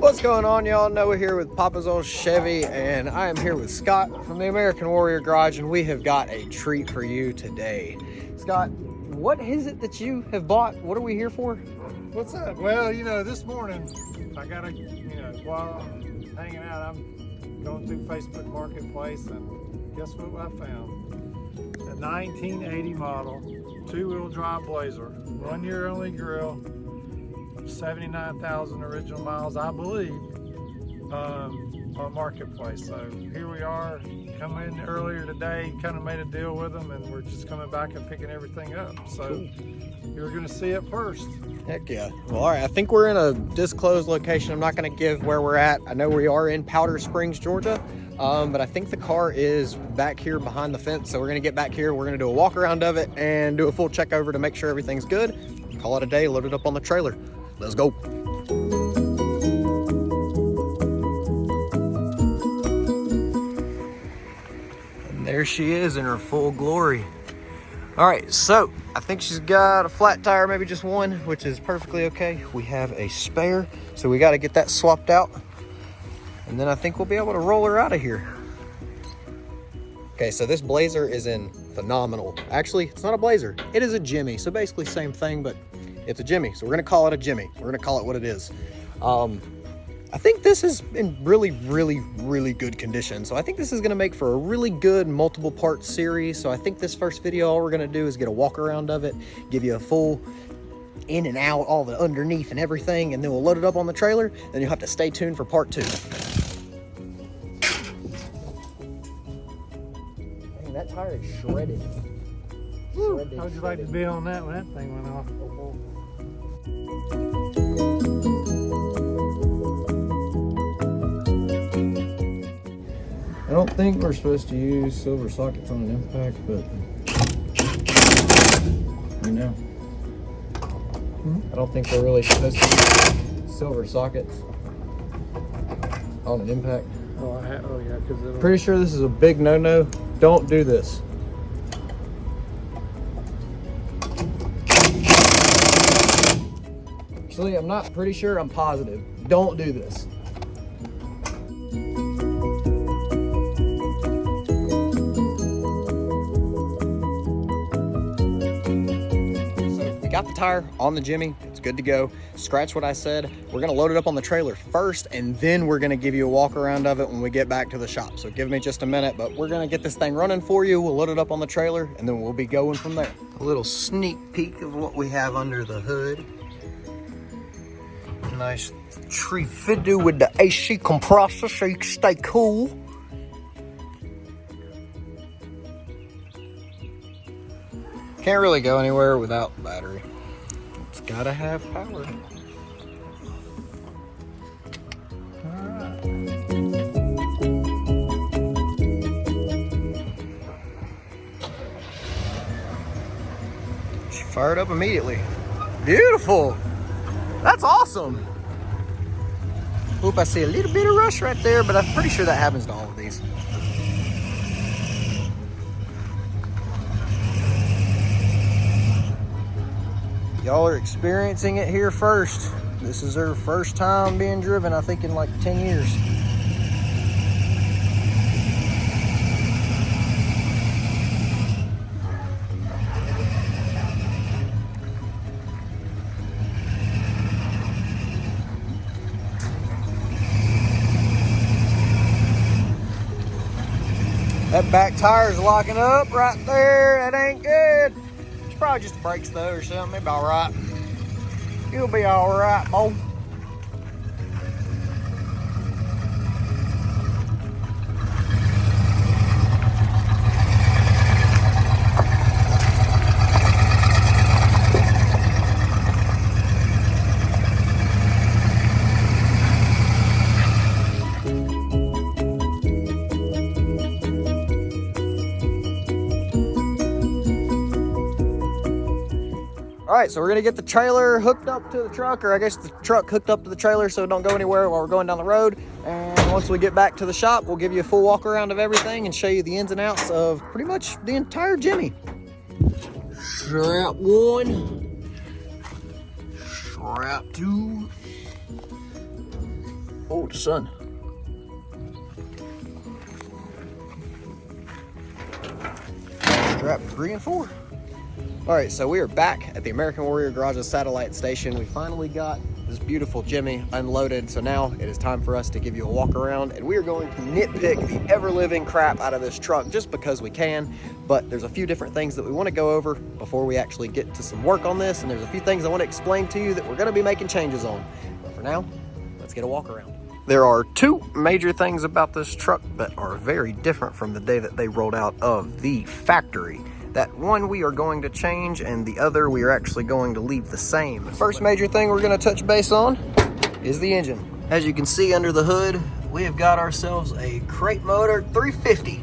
What's going on, y'all? Noah here with Papa's Old Chevy, and I am here with Scott from the American Warrior Garage, and we have got a treat for you today. Scott, what is it that you have bought? What are we here for? What's up? Well, this morning I got while I'm hanging out, I'm going through Facebook Marketplace, and guess what I found? A 1980 model, two-wheel drive Blazer, 1 year only grill, 79,000 original miles, I believe, on Marketplace. So here we are, come in earlier today, kind of made a deal with them, and we're just coming back and picking everything up. So you're going to see it first. Heck yeah. Well, all right, I think we're in a disclosed location. I'm not going to give where we're at. I know we are in Powder Springs, Georgia, but I think the car is back here behind the fence. So we're going to get back here. We're going to do a walk around of it and do a full check over to make sure everything's good. Call it a day, load it up on the trailer. Let's go. And there she is in her full glory. All right, so I think she's got a flat tire, maybe just one, which is perfectly okay. We have a spare, so we got to get that swapped out. And then I think we'll be able to roll her out of here. Okay, so this Blazer is in phenomenal. Actually, it's not a Blazer. It is a Jimmy, so basically same thing, but it's a Jimmy, so we're gonna call it a Jimmy. We're gonna call it what it is. I think this is in really, really, really good condition. So I think this is gonna make for a really good multiple part series. So I think this first video, all we're gonna do is get a walk around of it, give you a full in and out, all the underneath and everything, and then we'll load it up on the trailer. Then you'll have to stay tuned for part 2. Dang, that tire is shredded. How would you like to be on that when that thing went off? I don't think we're supposed to use silver sockets on an impact, but I don't think we're really supposed to use silver sockets on an impact. Oh yeah, because Pretty sure this is a big no-no. Don't do this. Actually, I'm not pretty sure, I'm positive. Don't do this. So we got the tire on the Jimmy. It's good to go. Scratch what I said. We're gonna load it up on the trailer first, and then we're gonna give you a walk around of it when we get back to the shop. So give me just a minute, but we're gonna get this thing running for you. We'll load it up on the trailer, and then we'll be going from there. A little sneak peek of what we have under the hood. Nice tree fitted with the AC compressor so you can stay cool. Can't really go anywhere without the battery. It's gotta have power. Alright. She fired up immediately. Beautiful. That's awesome. Oop, I see a little bit of rust right there, but I'm pretty sure that happens to all of these. Y'all are experiencing it here first. This is her first time being driven, I think, in like 10 years. That back tire's locking up right there. That ain't good. It's probably just the brakes though or something. It'll be all right. You'll be all right, boy. All right, so we're gonna get the trailer hooked up to the truck, or I guess the truck hooked up to the trailer so it don't go anywhere while we're going down the road. And once we get back to the shop, we'll give you a full walk around of everything and show you the ins and outs of pretty much the entire Jimmy. Strap 1, strap 2, Oh, the sun. Strap 3 and 4. All right, so we are back at the American Warrior Garage's satellite station. We finally got this beautiful Jimmy unloaded, so now it is time for us to give you a walk around, and we are going to nitpick the ever-living crap out of this truck just because we can. But there's a few different things that we want to go over before we actually get to some work on this, and there's a few things I want to explain to you that we're going to be making changes on. But for now, let's get a walk around. There are 2 major things about this truck that are very different from the day that they rolled out of the factory. That one we are going to change, and the other we are actually going to leave the same. The first major thing we're going to touch base on is the engine. As you can see under the hood, we have got ourselves a crate motor 350.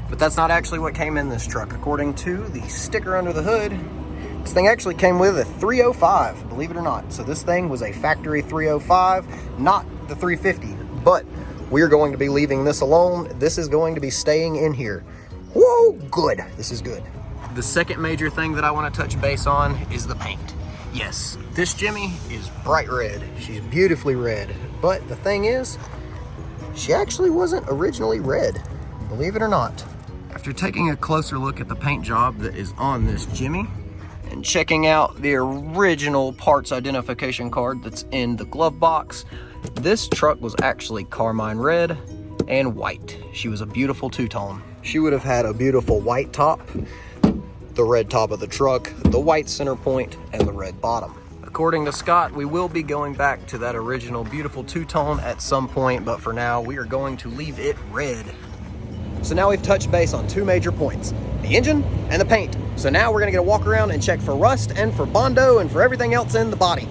But that's not actually what came in this truck. According to the sticker under the hood, this thing actually came with a 305, believe it or not. So this thing was a factory 305, not the 350. But we are going to be leaving this alone. This is going to be staying in here. Whoa, good. This is good. The second major thing that I want to touch base on is the paint. Yes, this Jimmy is bright red. She's beautifully red. But the thing is, she actually wasn't originally red, believe it or not. After taking a closer look at the paint job that is on this Jimmy and checking out the original parts identification card that's in the glove box, this truck was actually carmine red and white. She was a beautiful two-tone. She would have had a beautiful white top, the red top of the truck, the white center point, and the red bottom. According to Scott, we will be going back to that original beautiful two-tone at some point, but for now, we are going to leave it red. So now we've touched base on 2 major points, the engine and the paint. So now we're gonna get a walk around and check for rust and for Bondo and for everything else in the body.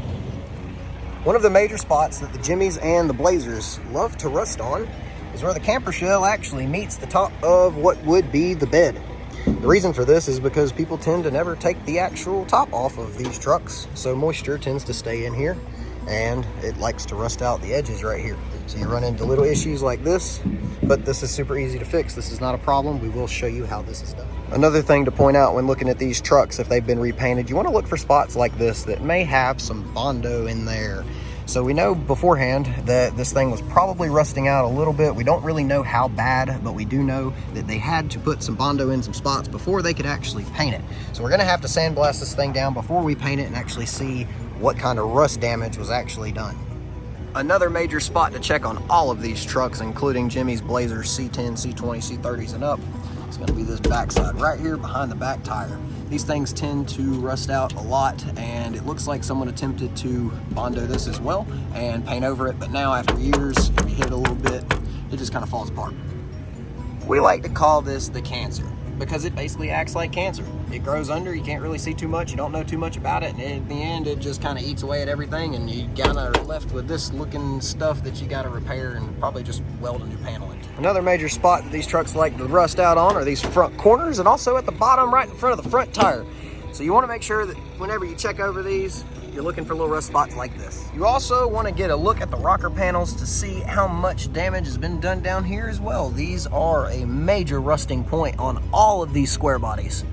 One of the major spots that the Jimmys and the Blazers love to rust on is where the camper shell actually meets the top of what would be the bed. The reason for this is because people tend to never take the actual top off of these trucks, so moisture tends to stay in here and it likes to rust out the edges right here. So you run into little issues like this, but this is super easy to fix. This is not a problem. We will show you how this is done. Another thing to point out when looking at these trucks, if they've been repainted, you want to look for spots like this that may have some Bondo in there. So we know beforehand that this thing was probably rusting out a little bit. We don't really know how bad, but we do know that they had to put some Bondo in some spots before they could actually paint it. So we're gonna have to sandblast this thing down before we paint it and actually see what kind of rust damage was actually done. Another major spot to check on all of these trucks, including Jimmy's, Blazers, C10, C20, C30s, and up, is gonna be this backside right here behind the back tire. These things tend to rust out a lot, and it looks like someone attempted to Bondo this as well and paint over it, but now after years, if you hit it a little bit, it just kind of falls apart. We like to call this the cancer because it basically acts like cancer. It grows under, you can't really see too much, you don't know too much about it, and in the end, it just kind of eats away at everything, and you kind of are left with this looking stuff that you got to repair and probably just weld a new panel into. Another major spot that these trucks like to rust out on are these front corners and also at the bottom right in front of the front tire. So you want to make sure that whenever you check over these, you're looking for little rust spots like this. You also want to get a look at the rocker panels to see how much damage has been done down here as well. These are a major rusting point on all of these square bodies,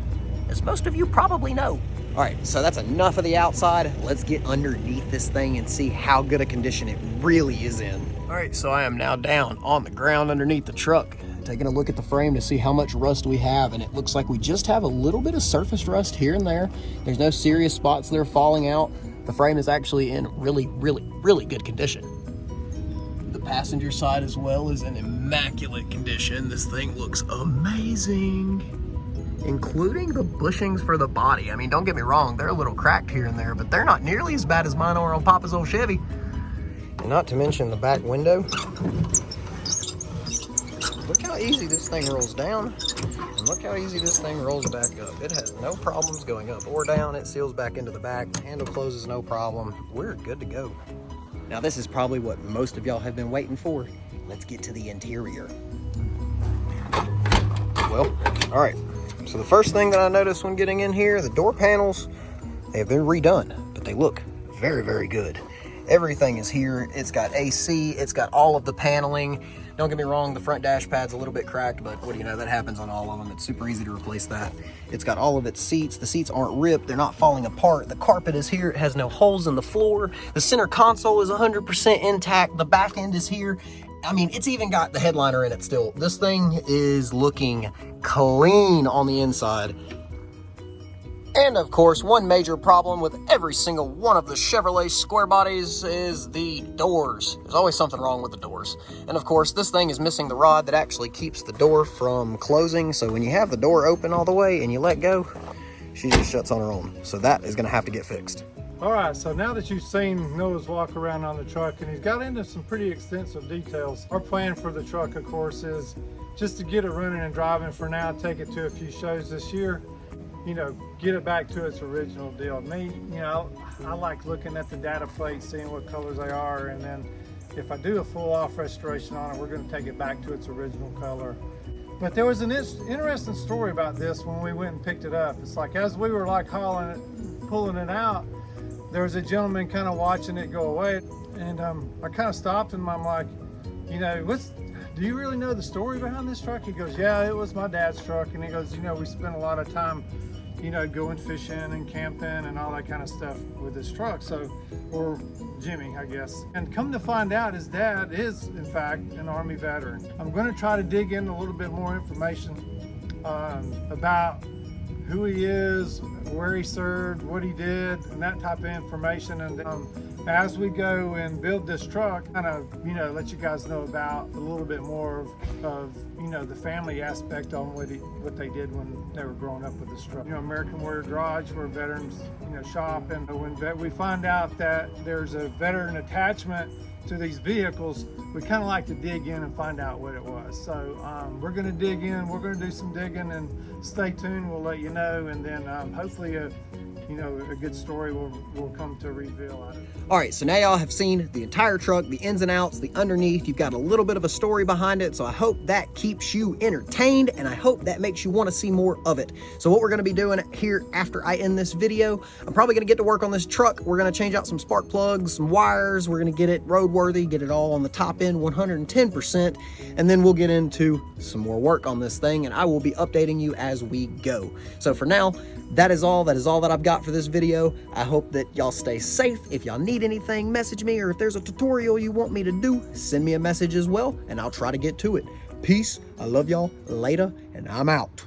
as most of you probably know. All right, so that's enough of the outside. Let's get underneath this thing and see how good a condition it really is in. All right, so I am now down on the ground underneath the truck, taking a look at the frame to see how much rust we have, and it looks like we just have a little bit of surface rust here and there. There's no serious spots that are falling out. The frame is actually in really, really, really good condition. The passenger side as well is in immaculate condition. This thing looks amazing, including the bushings for the body. I mean, don't get me wrong, they're a little cracked here and there, but they're not nearly as bad as mine are on Papa's old Chevy. And not to mention the back window. Look how easy this thing rolls down, and look how easy this thing rolls back up. It has no problems going up or down. It seals back into the back. The handle closes, no problem. We're good to go. Now this is probably what most of y'all have been waiting for. Let's get to the interior. Well, all right. So the first thing that I noticed when getting in here, the door panels, they have been redone, but they look very, very good. Everything is here. It's got AC, it's got all of the paneling. Don't get me wrong, the front dash pad's a little bit cracked, but what do you know, that happens on all of them. It's super easy to replace that. It's got all of its seats. The seats aren't ripped, they're not falling apart. The carpet is here, it has no holes in the floor. The center console is 100% intact. The back end is here. I mean, it's even got the headliner in it still. This thing is looking clean on the inside. And of course, one major problem with every single one of the Chevrolet square bodies is the doors. There's always something wrong with the doors. And of course, this thing is missing the rod that actually keeps the door from closing. So when you have the door open all the way and you let go, she just shuts on her own. So that is gonna have to get fixed. All right, so now that you've seen Noah's walk around on the truck, and he's got into some pretty extensive details, our plan for the truck, of course, is just to get it running and driving for now, take it to a few shows this year, you know, get it back to its original deal. Me, you know, I like looking at the data plates, seeing what colors they are, and then if I do a full off restoration on it, we're going to take it back to its original color. But there was an interesting story about this when we went and picked it up. It's like, as we were like hauling it, pulling it out, there was a gentleman kind of watching it go away, and I kind of stopped and I'm like, you know, do you really know the story behind this truck? He goes, yeah, it was my dad's truck. And he goes, you know, we spent a lot of time, you know, going fishing and camping and all that kind of stuff with this truck. So, or Jimmy, I guess. And come to find out, his dad is, in fact, an Army veteran. I'm going to try to dig in a little bit more information about who he is, where he served, what he did, and that type of information. And as we go and build this truck, kind of, you know, let you guys know about a little bit more of you know, the family aspect on what they did when they were growing up with this truck. You know, American Warrior Garage, we're a veterans, you know, shop, and when we find out that there's a veteran attachment to these vehicles, we kind of like to dig in and find out what it was. So we're going to dig in, we're going to do some digging, and stay tuned. We'll let you know, and then hopefully you know, a good story will come to reveal out of it. All right, so now y'all have seen the entire truck, the ins and outs, the underneath. You've got a little bit of a story behind it, so I hope that keeps you entertained, and I hope that makes you want to see more of it. So what we're going to be doing here after I end this video, I'm probably going to get to work on this truck. We're going to change out some spark plugs, some wires. We're going to get it roadworthy, get it all on the top end 110%, and then we'll get into some more work on this thing, and I will be updating you as we go. So for now, that is all that I've got for this video. I hope that y'all stay safe. If y'all need anything, message me, or if there's a tutorial you want me to do, send me a message as well, and I'll try to get to it. Peace. I love y'all. Later, and I'm out.